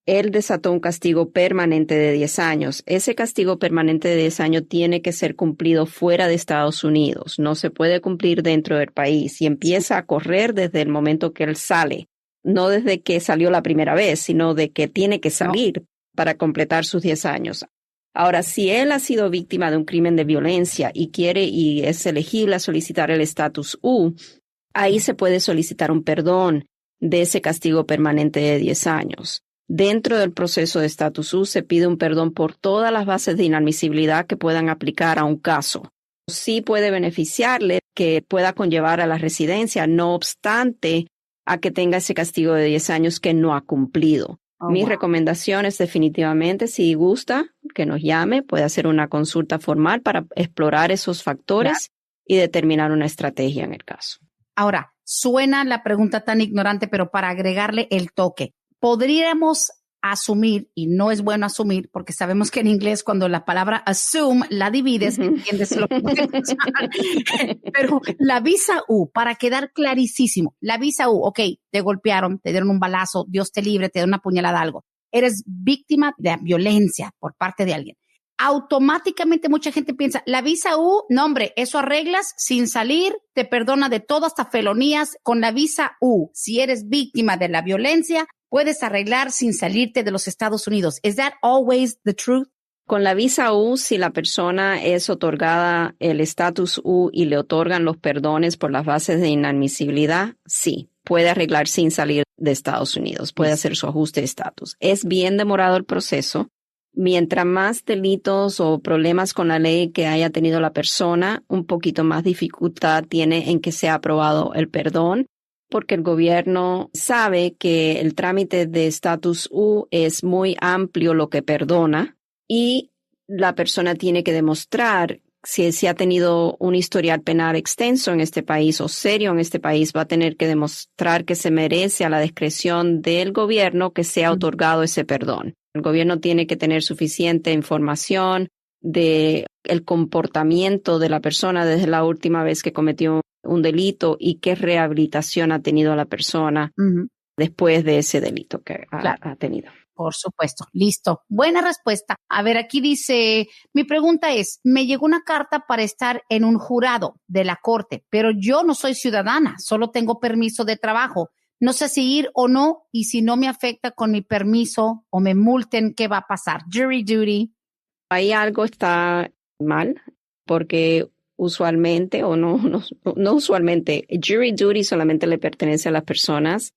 Él desató un castigo permanente de 10 años. Ese castigo permanente de 10 años tiene que ser cumplido fuera de Estados Unidos. No se puede cumplir dentro del país y empieza a correr desde el momento que él sale. No desde que salió la primera vez, sino de que tiene que salir para completar sus 10 años. Ahora, si él ha sido víctima de un crimen de violencia y quiere y es elegible a solicitar el estatus U, ahí se puede solicitar un perdón de ese castigo permanente de 10 años. Dentro del proceso de estatus U se pide un perdón por todas las bases de inadmisibilidad que puedan aplicar a un caso. Sí puede beneficiarle que pueda conllevar a la residencia, no obstante a que tenga ese castigo de 10 años que no ha cumplido. Mis recomendaciones definitivamente, si gusta, que nos llame, puede hacer una consulta formal para explorar esos factores y determinar una estrategia en el caso. Ahora, suena la pregunta tan ignorante, pero para agregarle el toque. Podríamos asumir, y no es bueno asumir, porque sabemos que en inglés cuando la palabra assume la divides, entiendes lo que pero la visa U, para quedar clarísimo, la visa U, ok, te golpearon, te dieron un balazo, Dios te libre, te dio una puñalada, algo. Eres víctima de violencia por parte de alguien. Automáticamente mucha gente piensa, la visa U, no hombre, eso arreglas sin salir, te perdona de todo, hasta felonías. Con la visa U, si eres víctima de la violencia, puedes arreglar sin salirte de los Estados Unidos. ¿Is that always the truth? Con la visa U, si la persona es otorgada el estatus U y le otorgan los perdones por las bases de inadmisibilidad, sí, puede arreglar sin salir de Estados Unidos, puede hacer su ajuste de estatus. Es bien demorado el proceso. Mientras más delitos o problemas con la ley que haya tenido la persona, un poquito más dificultad tiene en que sea aprobado el perdón. porque el gobierno sabe que el trámite de estatus U es muy amplio lo que perdona y la persona tiene que demostrar si ha tenido un historial penal extenso en este país o serio en este país, va a tener que demostrar que se merece a la discreción del gobierno que sea otorgado ese perdón. El gobierno tiene que tener suficiente información de el comportamiento de la persona desde la última vez que cometió un delito y qué rehabilitación ha tenido la persona después de ese delito que ha tenido. Por supuesto. Listo. Buena respuesta. A ver, aquí dice, mi pregunta es, me llegó una carta para estar en un jurado de la corte, pero yo no soy ciudadana, solo tengo permiso de trabajo. No sé si ir o no, y si no me afecta con mi permiso o me multen, ¿qué va a pasar? Jury duty. Ahí algo está mal, porque usualmente, o no usualmente, jury duty solamente le pertenece a las personas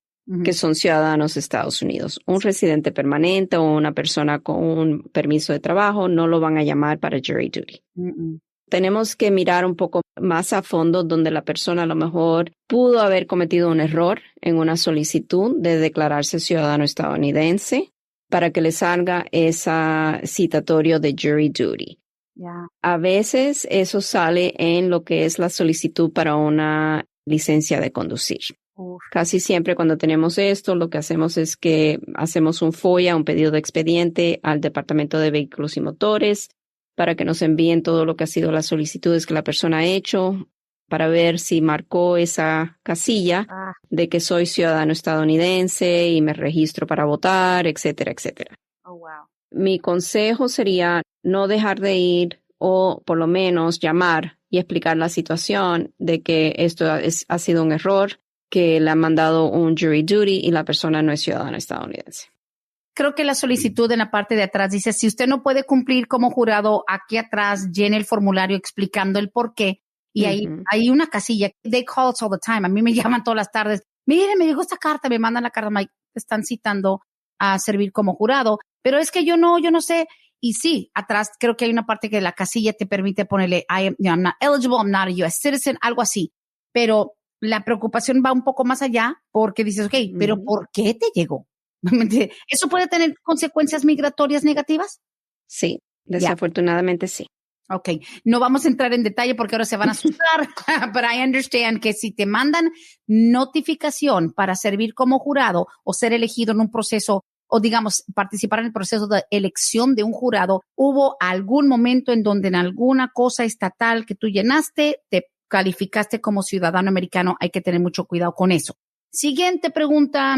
que son ciudadanos de Estados Unidos. Un residente permanente o una persona con un permiso de trabajo no lo van a llamar para jury duty. Tenemos que mirar un poco más a fondo donde la persona a lo mejor pudo haber cometido un error en una solicitud de declararse ciudadano estadounidense para que le salga ese citatorio de jury duty. A veces eso sale en lo que es la solicitud para una licencia de conducir. Casi siempre cuando tenemos esto, lo que hacemos es que hacemos un FOIA, un pedido de expediente al Departamento de Vehículos y Motores para que nos envíen todo lo que ha sido las solicitudes que la persona ha hecho para ver si marcó esa casilla de que soy ciudadano estadounidense y me registro para votar, etcétera, etcétera. Mi consejo sería no dejar de ir o por lo menos llamar y explicar la situación de que esto ha sido un error, que le han mandado un jury duty y la persona no es ciudadana estadounidense. Creo que la solicitud en la parte de atrás dice, si usted no puede cumplir como jurado, aquí atrás llene el formulario explicando el por qué. Y ahí hay una casilla. They call us all the time. A mí me llaman todas las tardes. Mire, me llegó esta carta, me mandan la carta, Mike, te están citando a servir como jurado. Pero es que yo no sé. Y sí, atrás creo que hay una parte que la casilla te permite ponerle, I'm not eligible, I'm not a U.S. citizen, algo así. Pero la preocupación va un poco más allá porque dices, ok, pero ¿por qué te llegó? ¿Eso puede tener consecuencias migratorias negativas? Sí, desafortunadamente sí. Ok, no vamos a entrar en detalle porque ahora se van a asustar, pero I understand que si te mandan notificación para servir como jurado o ser elegido en un proceso o digamos participar en el proceso de elección de un jurado, hubo algún momento en donde en alguna cosa estatal que tú llenaste, te calificaste como ciudadano americano, hay que tener mucho cuidado con eso. Siguiente pregunta.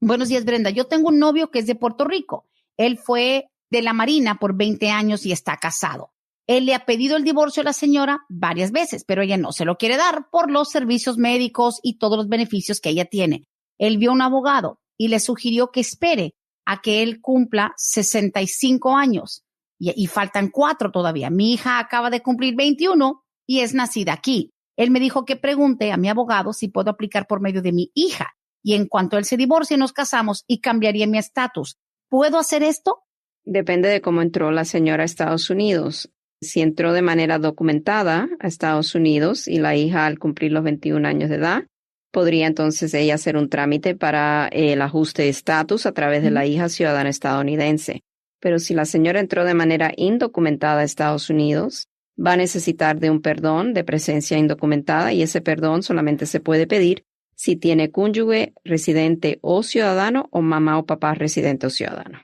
Buenos días, Brenda. Yo tengo un novio que es de Puerto Rico. Él fue de la Marina por 20 años y está casado. Él le ha pedido el divorcio a la señora varias veces, pero ella no se lo quiere dar por los servicios médicos y todos los beneficios que ella tiene. Él vio a un abogado y le sugirió que espere a que él cumpla 65 años y faltan 4 todavía. Mi hija acaba de cumplir 21 y es nacida aquí. Él me dijo que pregunte a mi abogado si puedo aplicar por medio de mi hija y en cuanto él se divorcie nos casamos y cambiaría mi estatus. ¿Puedo hacer esto? Depende de cómo entró la señora a Estados Unidos. Si entró de manera documentada a Estados Unidos y la hija al cumplir los 21 años de edad, podría entonces ella hacer un trámite para el ajuste de estatus a través de la hija ciudadana estadounidense. Pero si la señora entró de manera indocumentada a Estados Unidos, va a necesitar de un perdón de presencia indocumentada y ese perdón solamente se puede pedir si tiene cónyuge, residente o ciudadano o mamá o papá residente o ciudadano.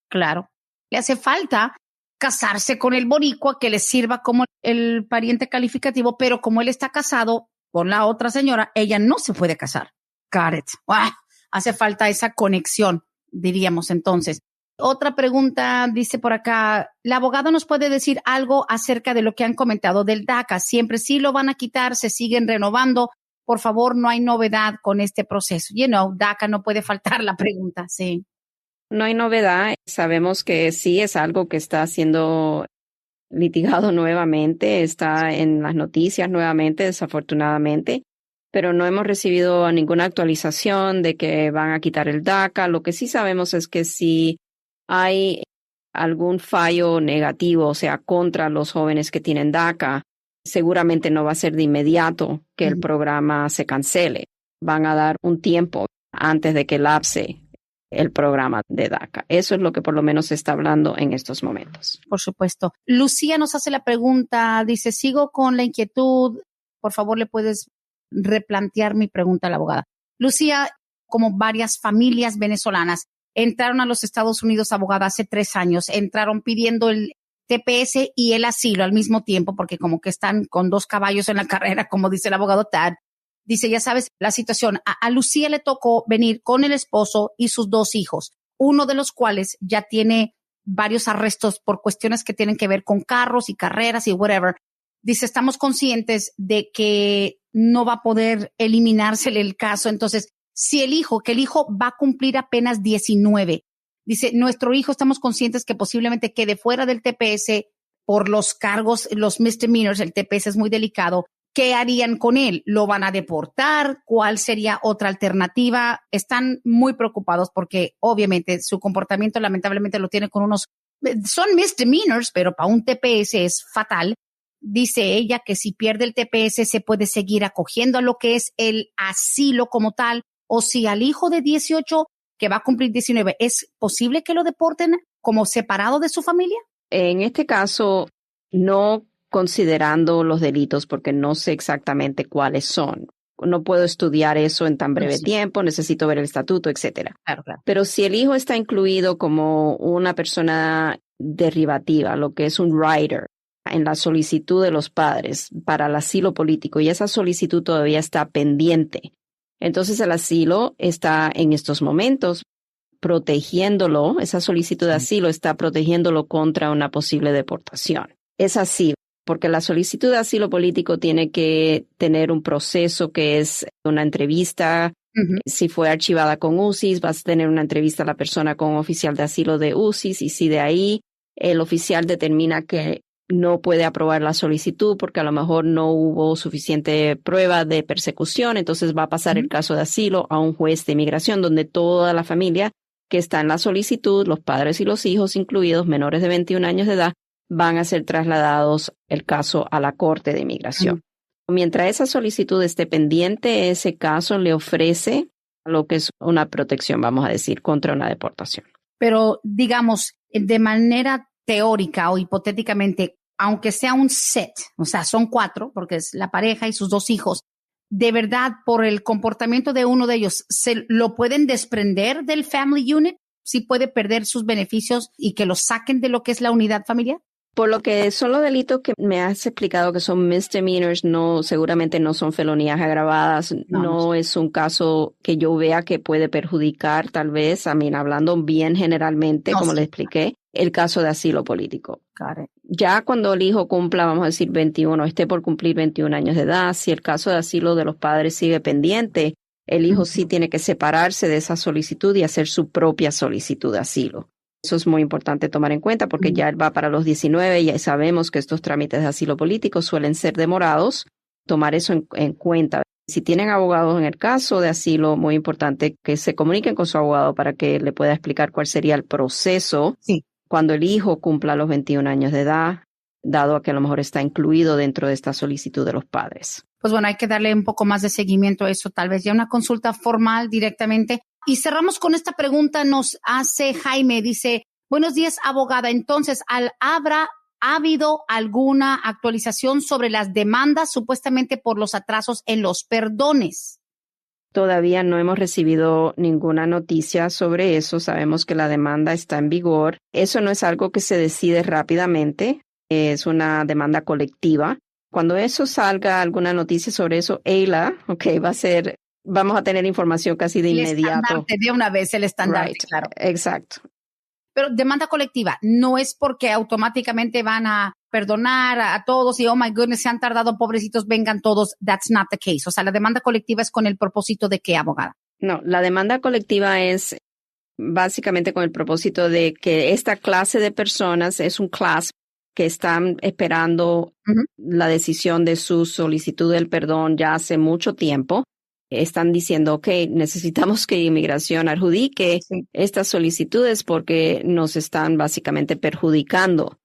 Claro. Le hace falta casarse con el boricua que le sirva como el pariente calificativo, pero como él está casado con la otra señora, ella no se puede casar. Got it. ¡Wow! Hace falta esa conexión, diríamos entonces. Otra pregunta dice por acá, ¿el abogado nos puede decir algo acerca de lo que han comentado del DACA? Siempre sí lo van a quitar, se siguen renovando. Por favor, no hay novedad con este proceso. DACA no puede faltar la pregunta, sí. No hay novedad. Sabemos que sí es algo que está siendo litigado nuevamente, está en las noticias nuevamente, desafortunadamente, pero no hemos recibido ninguna actualización de que van a quitar el DACA. Lo que sí sabemos es que si hay algún fallo negativo, o sea, contra los jóvenes que tienen DACA, seguramente no va a ser de inmediato que el programa se cancele. van a dar un tiempo antes de que lapse el programa de DACA. Eso es lo que por lo menos se está hablando en estos momentos. Por supuesto. Lucía nos hace la pregunta, dice, sigo con la inquietud, por favor le puedes replantear mi pregunta a la abogada. Lucía, como varias familias venezolanas, entraron a los Estados Unidos, abogada, hace 3 años, entraron pidiendo el TPS y el asilo al mismo tiempo, porque como que están con 2 caballos en la carrera, como dice el abogado Tad. Dice, ya sabes, la situación, a Lucía le tocó venir con el esposo y sus 2 hijos, uno de los cuales ya tiene varios arrestos por cuestiones que tienen que ver con carros y carreras y whatever. Dice, estamos conscientes de que no va a poder eliminársele el caso. Entonces, si el hijo va a cumplir apenas 19, dice, nuestro hijo estamos conscientes que posiblemente quede fuera del TPS por los cargos, los misdemeanors, el TPS es muy delicado. ¿Qué harían con él? ¿Lo van a deportar? ¿Cuál sería otra alternativa? Están muy preocupados porque obviamente su comportamiento lamentablemente lo tiene con son misdemeanors, pero para un TPS es fatal. Dice ella que si pierde el TPS se puede seguir acogiendo a lo que es el asilo como tal, o si al hijo de 18 que va a cumplir 19, ¿es posible que lo deporten como separado de su familia? En este caso, no considerando los delitos porque no sé exactamente cuáles son. No puedo estudiar eso en tan breve tiempo, necesito ver el estatuto, etcétera. Claro. Pero si el hijo está incluido como una persona derivativa, lo que es un rider, en la solicitud de los padres para el asilo político y esa solicitud todavía está pendiente, entonces el asilo está en estos momentos protegiéndolo, esa solicitud de asilo está protegiéndolo contra una posible deportación. Es así, porque la solicitud de asilo político tiene que tener un proceso que es una entrevista. Si fue archivada con UCIS, vas a tener una entrevista a la persona con un oficial de asilo de UCIS y si de ahí el oficial determina que no puede aprobar la solicitud porque a lo mejor no hubo suficiente prueba de persecución, entonces va a pasar el caso de asilo a un juez de inmigración donde toda la familia que está en la solicitud, los padres y los hijos incluidos, menores de 21 años de edad, van a ser trasladados el caso a la Corte de Inmigración. Mientras esa solicitud esté pendiente, ese caso le ofrece lo que es una protección, vamos a decir, contra una deportación. Pero digamos, de manera teórica o hipotéticamente, aunque sea un set, o sea, son 4, porque es la pareja y sus 2 hijos, de verdad, por el comportamiento de uno de ellos, ¿se lo pueden desprender del family unit? ¿Sí puede perder sus beneficios y que lo saquen de lo que es la unidad familiar? Por lo que son los delitos que me has explicado que son misdemeanors, seguramente no son felonías agravadas, no es un caso que yo vea que puede perjudicar tal vez, hablando bien generalmente, como le expliqué, el caso de asilo político. Ya cuando el hijo cumpla, vamos a decir 21, esté por cumplir 21 años de edad, si el caso de asilo de los padres sigue pendiente, el hijo sí tiene que separarse de esa solicitud y hacer su propia solicitud de asilo. Eso es muy importante tomar en cuenta porque ya él va para los 19 y ya sabemos que estos trámites de asilo político suelen ser demorados. Tomar eso en cuenta. Si tienen abogados en el caso de asilo, muy importante que se comuniquen con su abogado para que le pueda explicar cuál sería el proceso cuando el hijo cumpla los 21 años de edad, dado a que a lo mejor está incluido dentro de esta solicitud de los padres. Pues bueno, hay que darle un poco más de seguimiento a eso, tal vez ya una consulta formal directamente. Y cerramos con esta pregunta, nos hace Jaime, dice, buenos días, abogada. Entonces, ¿ha habido alguna actualización sobre las demandas supuestamente por los atrasos en los perdones? Todavía no hemos recibido ninguna noticia sobre eso. Sabemos que la demanda está en vigor. Eso no es algo que se decide rápidamente. Es una demanda colectiva. Cuando eso salga, alguna noticia sobre eso, EILA, vamos a tener información casi de inmediato. De una vez el estándar, claro. Exacto. Pero demanda colectiva no es porque automáticamente van a perdonar a todos y, oh my goodness, se han tardado, pobrecitos, vengan todos. That's not the case. O sea, la demanda colectiva es con el propósito de ¿qué, abogada? No, la demanda colectiva es básicamente con el propósito de que esta clase de personas es un class que están esperando la decisión de su solicitud del perdón ya hace mucho tiempo. Están diciendo, ok, necesitamos que inmigración adjudique estas solicitudes porque nos están básicamente perjudicando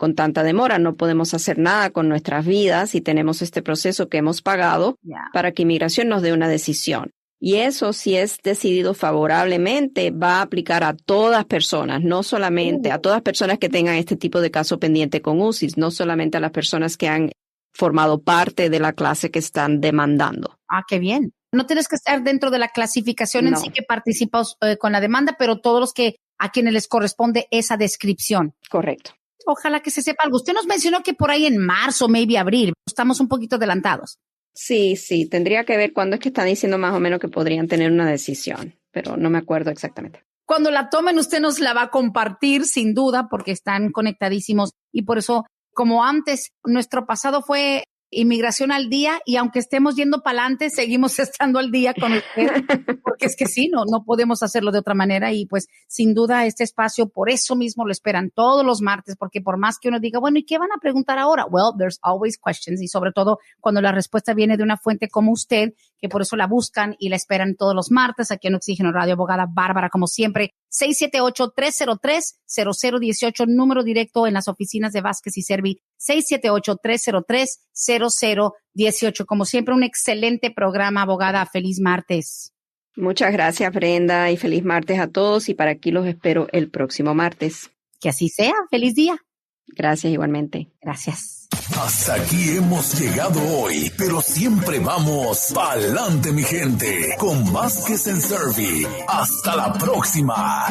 con tanta demora. No podemos hacer nada con nuestras vidas y tenemos este proceso que hemos pagado para que inmigración nos dé una decisión. Y eso, si es decidido favorablemente, va a aplicar a todas personas, no solamente a todas personas que tengan este tipo de caso pendiente con UCIS, no solamente a las personas que han formado parte de la clase que están demandando. Ah, qué bien. No tienes que estar dentro de la clasificación en sí que participas con la demanda, pero todos los que a quienes les corresponde esa descripción. Correcto. Ojalá que se sepa algo. Usted nos mencionó que por ahí en marzo, maybe abril, estamos un poquito adelantados. Sí, tendría que ver cuándo es que están diciendo más o menos que podrían tener una decisión, pero no me acuerdo exactamente. Cuando la tomen, usted nos la va a compartir sin duda porque están conectadísimos y por eso, como antes, nuestro pasado fue Inmigración al Día y aunque estemos yendo para adelante, seguimos estando al día con usted porque es que sí, no podemos hacerlo de otra manera y pues sin duda este espacio por eso mismo lo esperan todos los martes porque por más que uno diga, bueno, ¿y qué van a preguntar ahora? Well, there's always questions y sobre todo cuando la respuesta viene de una fuente como usted, que por eso la buscan y la esperan todos los martes aquí en Oxígeno Radio. Abogada Bárbara, como siempre, 678-303-0018, número directo en las oficinas de Vázquez y Servi, 678-303-0018. Como siempre, un excelente programa, abogada. Feliz martes. Muchas gracias, Brenda, y feliz martes a todos. Y para aquí los espero el próximo martes. Que así sea. Feliz día. Gracias igualmente. Gracias. Hasta aquí hemos llegado hoy, pero siempre vamos pa'lante, mi gente, con Vázquez en Servi. Hasta la próxima.